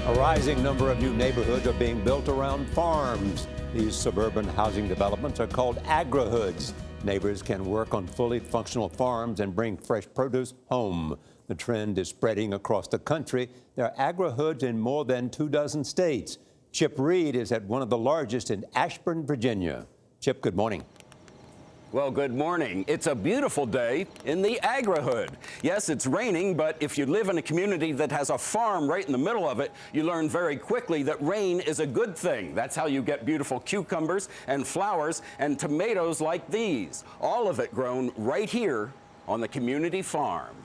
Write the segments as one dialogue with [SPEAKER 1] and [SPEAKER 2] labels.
[SPEAKER 1] A rising number of new neighborhoods are being built around farms. These suburban housing developments are called Agrihoods. Neighbors can work on fully functional farms and bring fresh produce home. The trend is spreading across the country. There are Agrihoods in more than 24 states. Chip Reid is at one of the largest in Ashburn, Virginia. Chip, good morning.
[SPEAKER 2] Well, good morning. It's a beautiful day in the Agrihood. Yes, it's raining, but if you live in a community that has a farm right in the middle of it, you learn very quickly that rain is a good thing. That's how you get beautiful cucumbers and flowers and tomatoes like these. All of it grown right here on the community farm.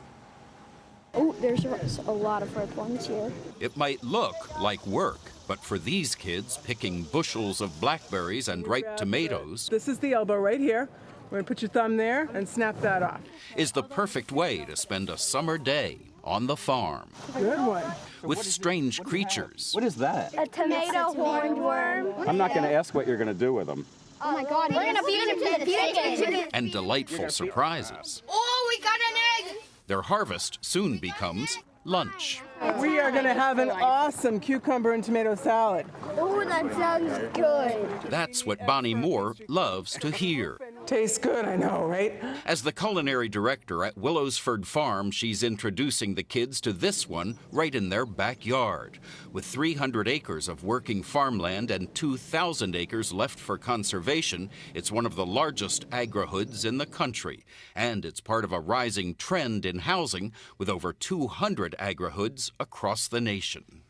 [SPEAKER 3] Oh, there's a lot of ripe ones here.
[SPEAKER 4] It might look like work, but for these kids, picking bushels of blackberries and ripe tomatoes...
[SPEAKER 5] This is the elbow right here. We're going to put your thumb there and snap that off.
[SPEAKER 4] ...is the perfect way to spend a summer day on the farm.
[SPEAKER 5] Good one.
[SPEAKER 4] With strange creatures.
[SPEAKER 2] What is that?
[SPEAKER 3] A tomato hornworm.
[SPEAKER 2] I'm not going to ask what you're going to do with them.
[SPEAKER 3] Oh my God, we're going to feed them to the chickens.
[SPEAKER 4] And delightful surprises.
[SPEAKER 3] Oh, we got an egg.
[SPEAKER 4] Their harvest soon becomes lunch.
[SPEAKER 5] We are going to have an awesome cucumber and tomato salad.
[SPEAKER 3] Oh, that sounds good.
[SPEAKER 4] That's what Bonnie Moore loves to hear.
[SPEAKER 5] Tastes good, I know, right?
[SPEAKER 4] As the culinary director at Willowsford Farm, she's introducing the kids to this one right in their backyard. With 300 acres of working farmland and 2,000 acres left for conservation, it's one of the largest agrihoods in the country. And it's part of a rising trend in housing with over 200 agrihoods across the nation.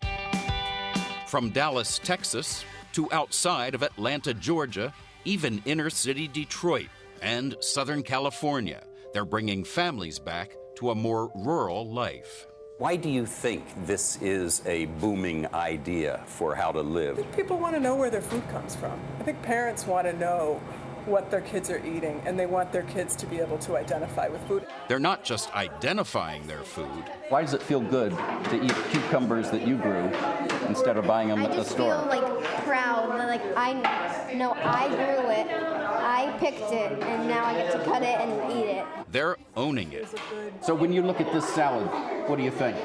[SPEAKER 4] From Dallas, Texas, to outside of Atlanta, Georgia, even inner-city Detroit and Southern California, they're bringing families back to a more rural life.
[SPEAKER 2] Why do you think this is a booming idea for how to live?
[SPEAKER 5] I think people want to know where their food comes from. I think parents want to know what their kids are eating, and they want their kids to be able to identify with food.
[SPEAKER 4] They're not just identifying their food.
[SPEAKER 2] Why does it feel good to eat cucumbers that you grew instead of buying them at the store?
[SPEAKER 3] I just feel like proud, like I grew it, I picked it, and now I get to cut it and eat it.
[SPEAKER 4] They're owning it.
[SPEAKER 2] So when you look at this salad, what do you think?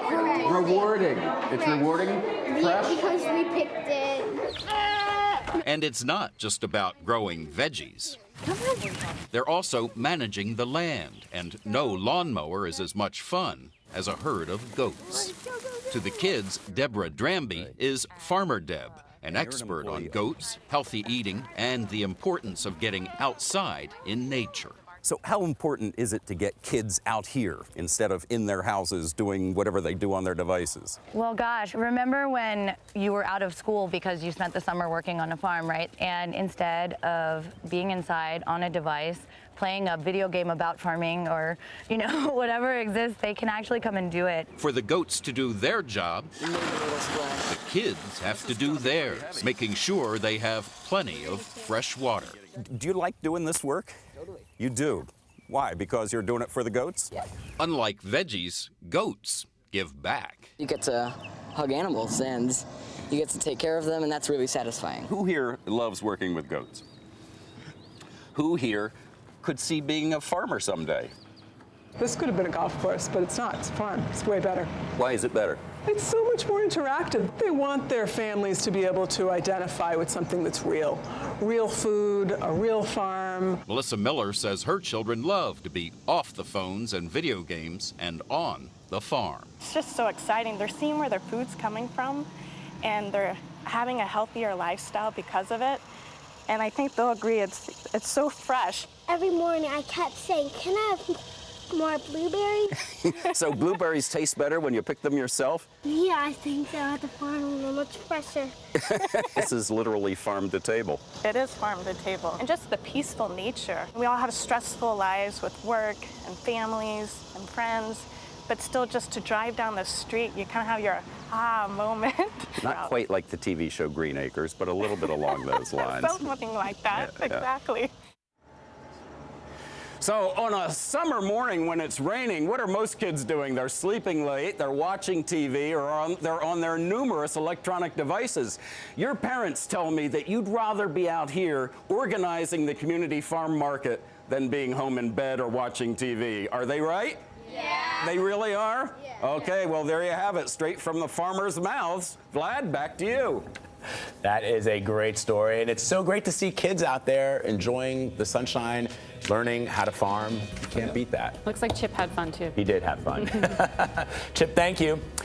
[SPEAKER 2] Rewarding. It's rewarding? Fresh?
[SPEAKER 3] Because we picked it.
[SPEAKER 4] And it's not just about growing veggies. They're also managing the land, and no lawnmower is as much fun as a herd of goats. To the kids, Deborah Dramby is Farmer Deb, an expert on goats, healthy eating, and the importance of getting outside in nature.
[SPEAKER 2] So how important is it to get kids out here instead of in their houses doing whatever they do on their devices?
[SPEAKER 6] Well, gosh, remember when you were out of school because you spent the summer working on a farm, right? And instead of being inside on a device, playing a video game about farming or, whatever exists, they can actually come and do it.
[SPEAKER 4] For the goats to do their job, the kids have to do theirs, making sure they have plenty of fresh water.
[SPEAKER 2] Do you like doing this work?
[SPEAKER 7] Totally.
[SPEAKER 2] You do? Why? Because you're doing it for the goats?
[SPEAKER 7] Yeah.
[SPEAKER 4] Unlike veggies, goats give back.
[SPEAKER 7] You get to hug animals and you get to take care of them, and that's really satisfying.
[SPEAKER 2] Who here loves working with goats? Who here could see being a farmer someday?
[SPEAKER 5] This could have been a golf course, but it's not. It's a farm. It's way better.
[SPEAKER 2] Why is it better?
[SPEAKER 5] It's so much more interactive. They want their families to be able to identify with something that's real. Real food, a real farm.
[SPEAKER 4] Melissa Miller says her children love to be off the phones and video games and on the farm.
[SPEAKER 8] It's just so exciting. They're seeing where their food's coming from, and they're having a healthier lifestyle because of it. And I think they'll agree it's so fresh.
[SPEAKER 3] Every morning I kept saying, can I have more blueberries?
[SPEAKER 2] So blueberries taste better when you pick them yourself?
[SPEAKER 3] Yeah, I think so. At the farm, they're much fresher.
[SPEAKER 2] This is literally farm to table.
[SPEAKER 8] It is farm to table. And just the peaceful nature. We all have stressful lives with work and families and friends, but still just to drive down the street, you kind of have your moment.
[SPEAKER 2] Not quite like the TV show Green Acres, but a little bit along those lines.
[SPEAKER 8] Something like that,
[SPEAKER 2] Yeah.
[SPEAKER 8] exactly.
[SPEAKER 2] So on a summer morning when it's raining, what are most kids doing? They're sleeping late, they're watching TV, or they're on their numerous electronic devices. Your parents tell me that you'd rather be out here organizing the community farm market than being home in bed or watching TV. Are they right?
[SPEAKER 3] Yeah.
[SPEAKER 2] They really are?
[SPEAKER 3] Yeah.
[SPEAKER 2] Okay, well, there you have it, straight from the farmers' mouths. Vlad, back to you.
[SPEAKER 9] That is a great story, and it's so great to see kids out there enjoying the sunshine, learning how to farm. You can't beat that.
[SPEAKER 10] Looks like Chip had fun, too.
[SPEAKER 9] He did have fun. Chip, thank you.